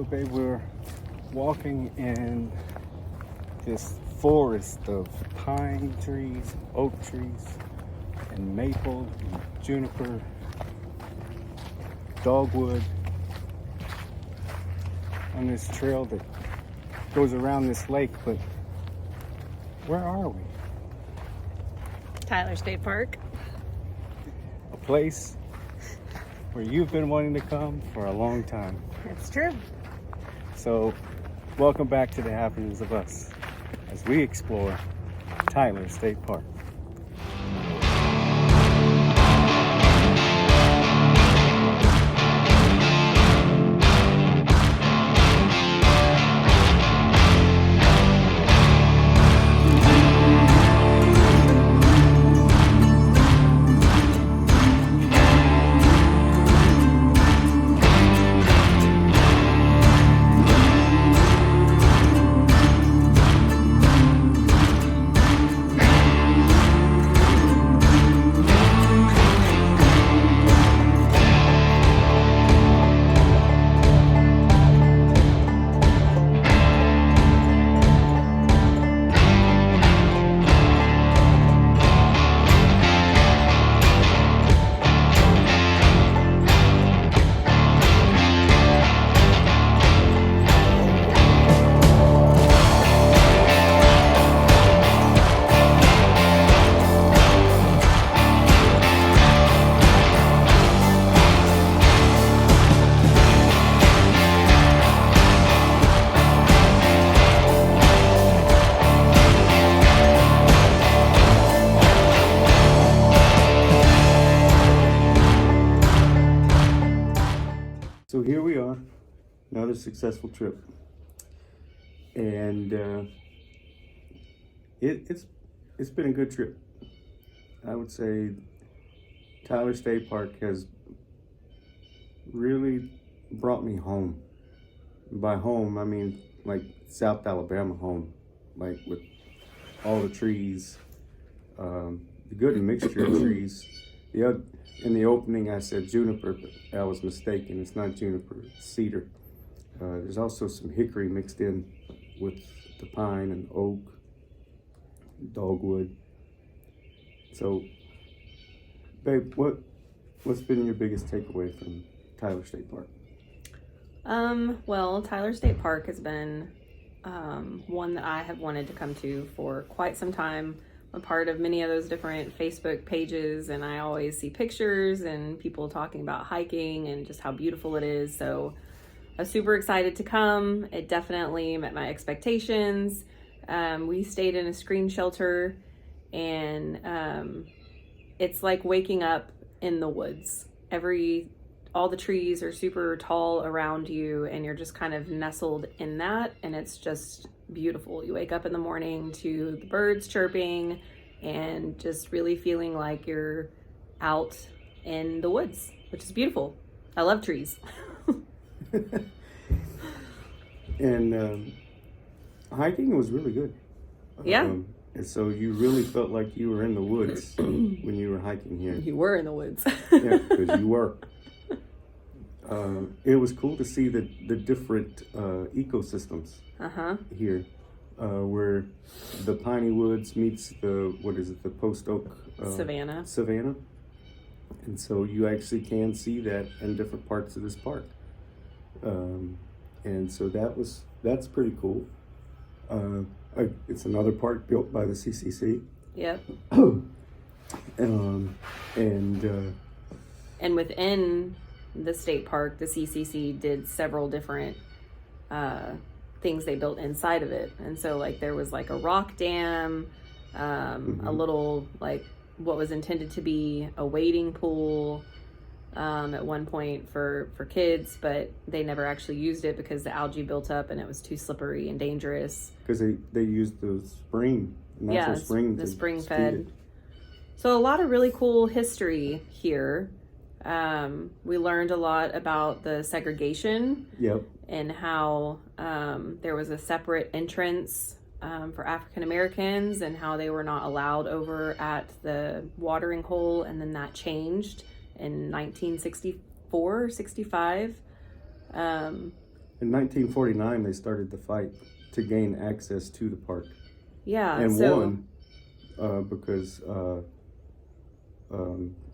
So, babe, we're walking in this forest of pine trees, oak trees, and maple, and juniper, dogwood, on this trail that goes around this lake. But where are we? Tyler State Park. A place where you've been wanting to come for a long time. That's true. So, welcome back to the Happenings of Us as we explore Tyler State Park. So here we are, another successful trip, and it's been a good trip. I would say Tyler State Park has really brought me home. By home, I mean like South Alabama home, like with all the trees, the good mixture of trees. In the opening, I said juniper, but I was mistaken. It's not juniper, it's cedar. There's also some hickory mixed in with the pine and oak, dogwood. So, babe, what's been your biggest takeaway from Tyler State Park? Well, Tyler State Park has been one that I have wanted to come to for quite some time. I'm a part of many of those different Facebook pages, and I always see pictures and people talking about hiking and just how beautiful it is. So I was super excited to come. It definitely met my expectations. We stayed in a screen shelter, and it's like waking up in the woods. All the trees are super tall around you, and you're just kind of nestled in that, and it's just beautiful. You wake up in the morning to the birds chirping and just really feeling like you're out in the woods, which is beautiful. I love trees. And hiking was really good. Yeah. And so you really felt like you were in the woods when you were hiking here. You were in the woods. Yeah, because you were. It was cool to see the different ecosystems here, where the piney woods meets the post oak savanna, and so you actually can see that in different parts of this park, and so that's pretty cool. It's another park built by the CCC. Yep. And within the state park, the CCC did several different things they built inside of it. And so like there was like a rock dam, a little like what was intended to be a wading pool at one point for kids, but they never actually used it because the algae built up and it was too slippery and dangerous. Because they used the spring, natural spring. The spring fed. So a lot of really cool history here. We learned a lot about the segregation. Yep. And how there was a separate entrance for African Americans and how they were not allowed over at the watering hole, and then that changed in 1964, 65. In 1949, they started the fight to gain access to the park, Yeah. and so won because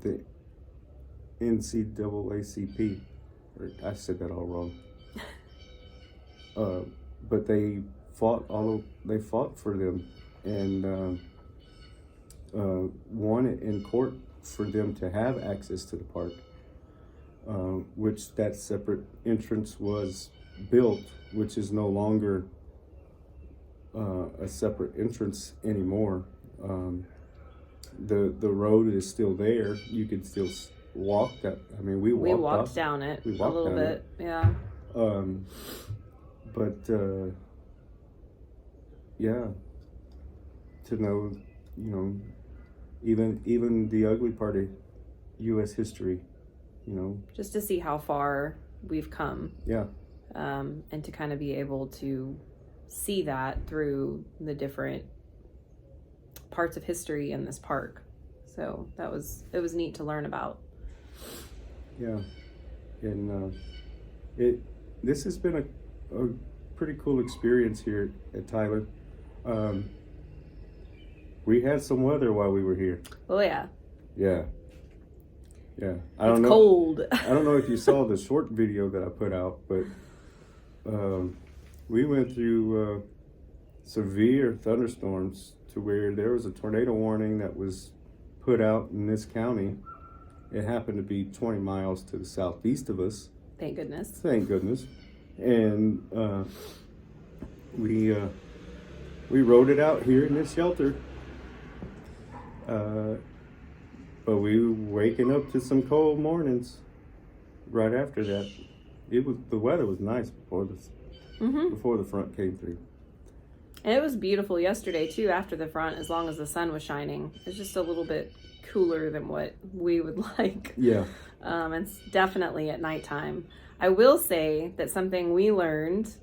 the NCAACP, or I said that all wrong. But they fought for them and won it in court for them to have access to the park, which that separate entrance was built, which is no longer a separate entrance anymore. The road is still there. You could still walk that. I mean, we walked up. down it We a walked little down bit. Yeah. But yeah, to know, even the ugly part of U.S. history, Just to see how far we've come. Yeah. And to kind of be able to see that through the different parts of history in this park. So it was neat to learn about. Yeah, and this has been a pretty cool experience here at Tyler. We had some weather while we were here. Oh yeah. Yeah. It's cold. I don't know if you saw the short video that I put out, but we went through severe thunderstorms to where there was a tornado warning that was put out in this county. It happened to be 20 miles to the southeast of us. Thank goodness. Thank goodness. And we rode it out here in this shelter. But we were waking up to some cold mornings right after that. The weather was nice before the front came through. And it was beautiful yesterday too after the front, as long as the sun was shining. It's just a little bit cooler than what we would like. Yeah. It's definitely at nighttime. I will say that something we learned,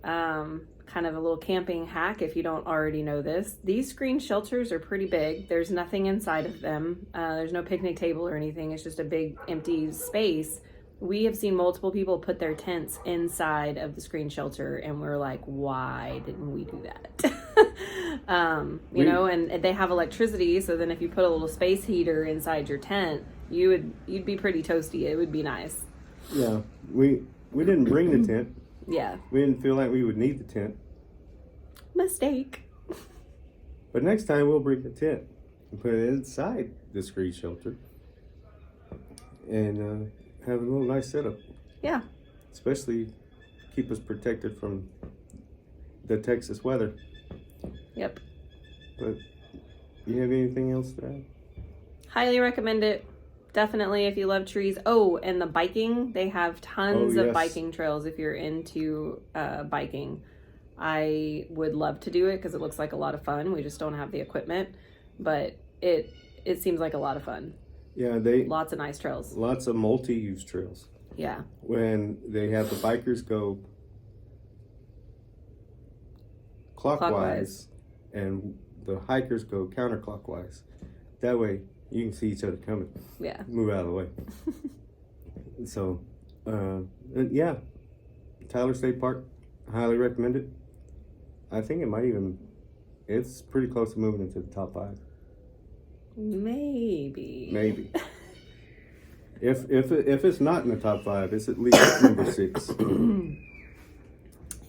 kind of a little camping hack if you don't already know this. These screen shelters are pretty big. There's nothing inside of them. There's no picnic table or anything. It's just a big empty space. We have seen multiple people put their tents inside of the screen shelter, and we're like, why didn't we do that? And they have electricity, so then if you put a little space heater inside your tent, you'd be pretty toasty. It would be nice. Yeah, we didn't bring the tent. Yeah. We didn't feel like we would need the tent. Mistake. But next time we'll bring the tent and put it inside the screen shelter and have a little nice setup. Yeah. Especially keep us protected from the Texas weather. Yep. But you have anything else to add? Highly recommend it. Definitely if you love trees. Oh, and the biking. They have tons of biking trails if you're into biking. I would love to do it because it looks like a lot of fun. We just don't have the equipment. But it seems like a lot of fun. Yeah, lots of nice trails. Lots of multi-use trails. Yeah. When they have the bikers go clockwise and the hikers go counterclockwise. That way you can see each other coming. Yeah. Move out of the way. So, yeah. Tyler State Park, highly recommend it. I think it's pretty close to moving into the top 5. Maybe. If it's not in the top 5, it's at least number 6.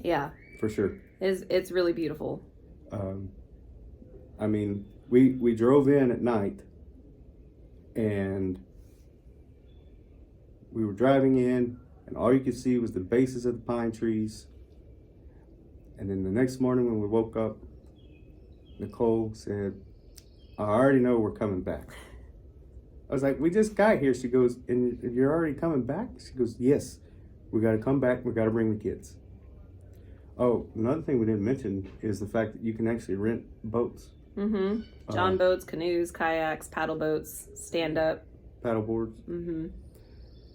Yeah. For sure. It's really beautiful. I mean, we drove in at night and we were driving in and all you could see was the bases of the pine trees. And then the next morning when we woke up, Nicole said, I already know we're coming back. I was like, we just got here. She goes, and you're already coming back? She goes, yes, we got to come back. We got to bring the kids. Oh, another thing we didn't mention is the fact that you can actually rent boats. Mm-hmm. John boats, canoes, kayaks, paddle boats, stand up. Paddle boards. Mm-hmm.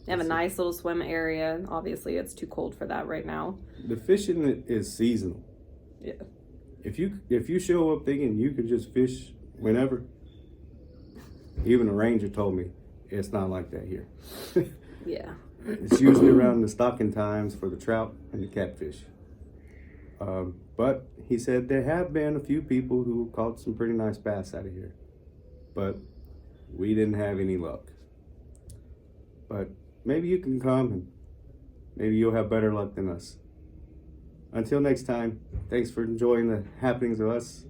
They have a nice little swim area. Obviously, it's too cold for that right now. The fishing is seasonal. Yeah. If you show up thinking you can just fish whenever, even the ranger told me it's not like that here. Yeah. It's usually around the stocking times for the trout and the catfish. But he said there have been a few people who caught some pretty nice bass out of here, but we didn't have any luck. But maybe you can come and maybe you'll have better luck than us. Until next time, thanks for enjoying the happenings of us,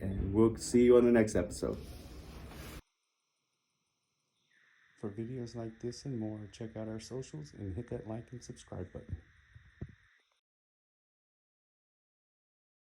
and we'll see you on the next episode. For videos like this and more, check out our socials and hit that like and subscribe button.